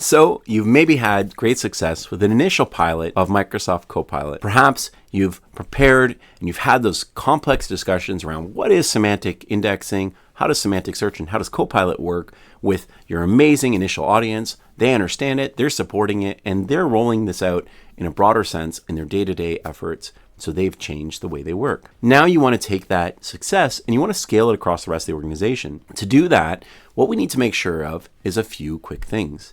So you've maybe had great success with an initial pilot of Microsoft Copilot. Perhaps you've prepared and you've had those complex discussions around what is semantic indexing, how does semantic search, and how does Copilot work with your amazing initial audience. They understand it, they're supporting it, and they're rolling this out in a broader sense in their day-to-day efforts. So they've changed the way they work. Now you want to take that success and you want to scale it across the rest of the organization. To do that, what we need to make sure of is a few quick things.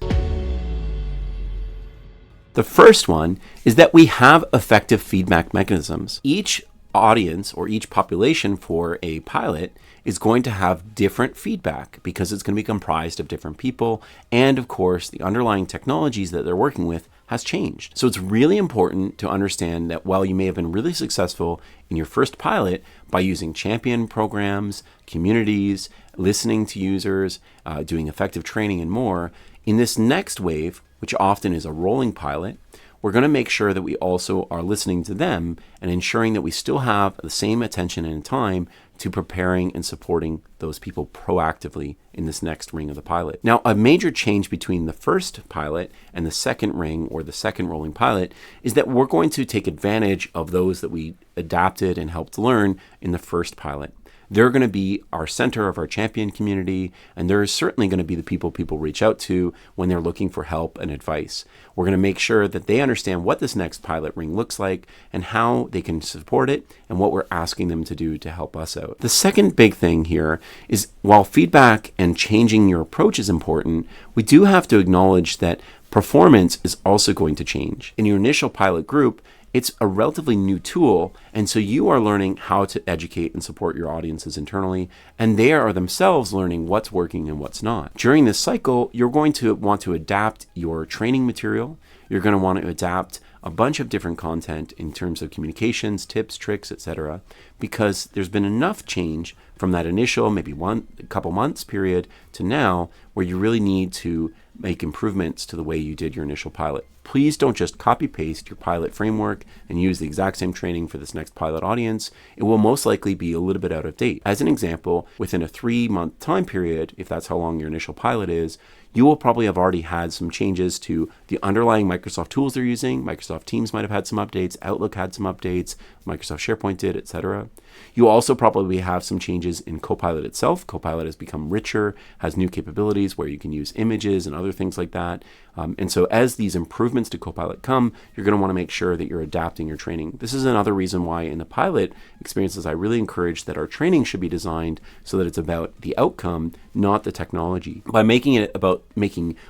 The first one is that we have effective feedback mechanisms. Each audience or each population for a pilot is going to have different feedback because it's going to be comprised of different people. And of course, the underlying technologies that they're working with has changed. So it's really important to understand that while you may have been really successful in your first pilot by using champion programs, communities, listening to users, doing effective training and more, in this next wave, which often is a rolling pilot, we're going to make sure that we also are listening to them and ensuring that we still have the same attention and time to preparing and supporting those people proactively in this next ring of the pilot. Now, a major change between the first pilot and the second ring or the second rolling pilot is that we're going to take advantage of those that we adapted and helped learn in the first pilot. They're going to be our center of our champion community, and they're certainly going to be the people reach out to when they're looking for help and advice. We're going to make sure that they understand what this next pilot ring looks like and how they can support it and what we're asking them to do to help us out. The second big thing here is while feedback and changing your approach is important, we do have to acknowledge that performance is also going to change. In your initial pilot group, it's a relatively new tool, and so you are learning how to educate and support your audiences internally, and they are themselves learning what's working and what's not. During this cycle, you're going to want to adapt your training material. You're going to want to adapt a bunch of different content in terms of communications, tips, tricks, etc., because there's been enough change from that initial, maybe a couple months period to now, where you really need to make improvements to the way you did your initial pilot. Please don't just copy paste your pilot framework and use the exact same training for this next pilot audience. It will most likely be a little bit out of date. As an example, within a 3-month time period, if that's how long your initial pilot is, you will probably have already had some changes to the underlying Microsoft tools they're using. Microsoft Teams might have had some updates, Outlook had some updates, Microsoft SharePoint did, etc. You also probably have some changes in Copilot itself. Copilot has become richer, has new capabilities where you can use images and other things like that. And so as these improvements to Copilot come, you're going to want to make sure that you're adapting your training. This is another reason why in the pilot experiences, I really encourage that our training should be designed so that it's about the outcome, not the technology. By making it about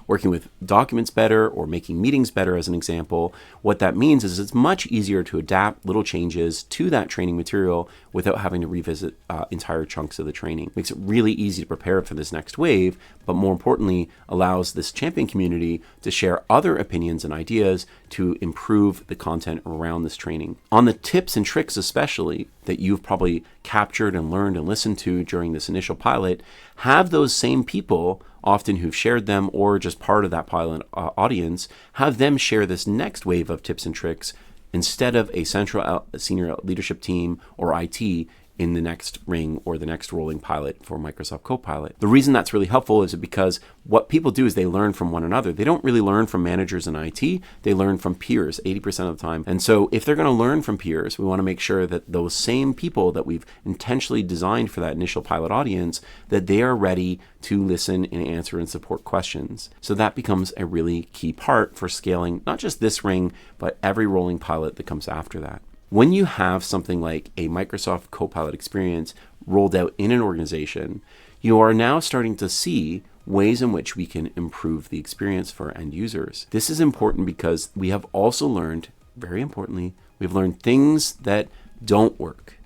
working with documents better or making meetings better as an example, what that means is it's much easier to adapt little changes to that training material without having to revisit entire chunks of the training. Makes it really easy to prepare for this next wave, but more importantly, allows this champion community to share other opinions and ideas to improve the content around this training. On the tips and tricks especially that you've probably captured and learned and listened to during this initial pilot, have those same people, often who've shared them or just part of that pilot audience, have them share this next wave of tips and tricks instead of a central senior leadership team or IT in the next ring or the next rolling pilot for Microsoft Copilot. The reason that's really helpful is because what people do is they learn from one another. They don't really learn from managers in IT. They learn from peers 80% of the time. And so if they're going to learn from peers, we want to make sure that those same people that we've intentionally designed for that initial pilot audience, that they are ready to listen and answer and support questions. So that becomes a really key part for scaling not just this ring, but every rolling pilot that comes after that. When you have something like a Microsoft Copilot experience rolled out in an organization, you are now starting to see ways in which we can improve the experience for end users. This is important because we have also learned, very importantly, we've learned things that don't work.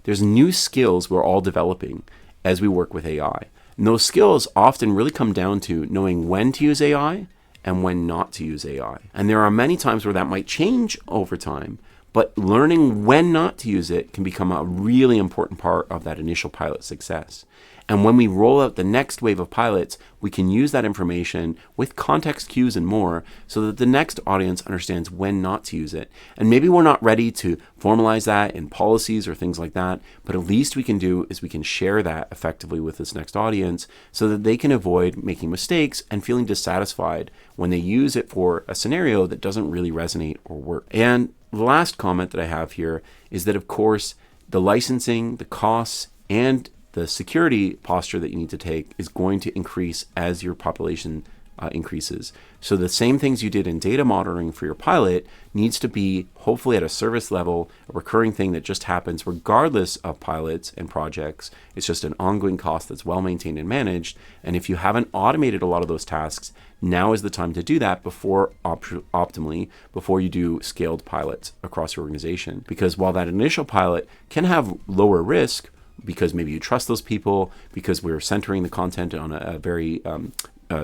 There's new skills we're all developing as we work with AI. And those skills often really come down to knowing when to use AI and when not to use AI. And there are many times where that might change over time, but learning when not to use it can become a really important part of that initial pilot success. And when we roll out the next wave of pilots, we can use that information with context cues and more so that the next audience understands when not to use it. And maybe we're not ready to formalize that in policies or things like that, but at least we can do is we can share that effectively with this next audience so that they can avoid making mistakes and feeling dissatisfied when they use it for a scenario that doesn't really resonate or work. And the last comment that I have here is that, of course, the licensing, the costs, and the security posture that you need to take is going to increase as your population increases. So the same things you did in data monitoring for your pilot needs to be hopefully at a service level, a recurring thing that just happens regardless of pilots and projects. It's just an ongoing cost that's well maintained and managed. And if you haven't automated a lot of those tasks, now is the time to do that optimally before you do scaled pilots across your organization. Because while that initial pilot can have lower risk, because maybe you trust those people, because we're centering the content on a very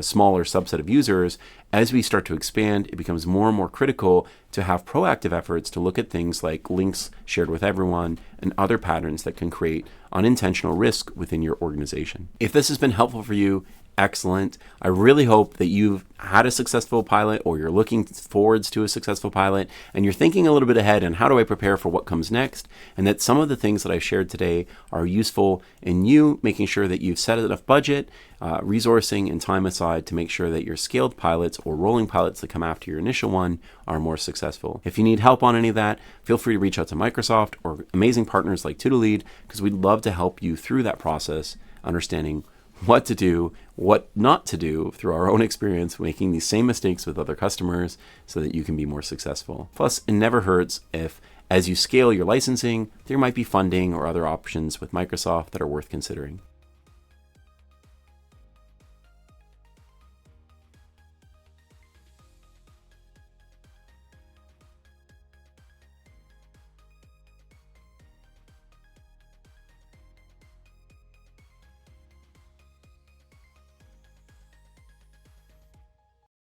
smaller subset of users, as we start to expand, it becomes more and more critical to have proactive efforts to look at things like links shared with everyone and other patterns that can create unintentional risk within your organization. If this has been helpful for you, excellent. I really hope that you've had a successful pilot, or you're looking forwards to a successful pilot, and you're thinking a little bit ahead on how do I prepare for what comes next, and that some of the things that I've shared today are useful in you making sure that you've set enough budget, resourcing, and time aside to make sure that your scaled pilots or rolling pilots that come after your initial one are more successful. If you need help on any of that, feel free to reach out to Microsoft or amazing partners like TutorLead, because we'd love to help you through that process, understanding what to do, what not to do through our own experience making these same mistakes with other customers so that you can be more successful. Plus, it never hurts if, as you scale your licensing, there might be funding or other options with Microsoft that are worth considering.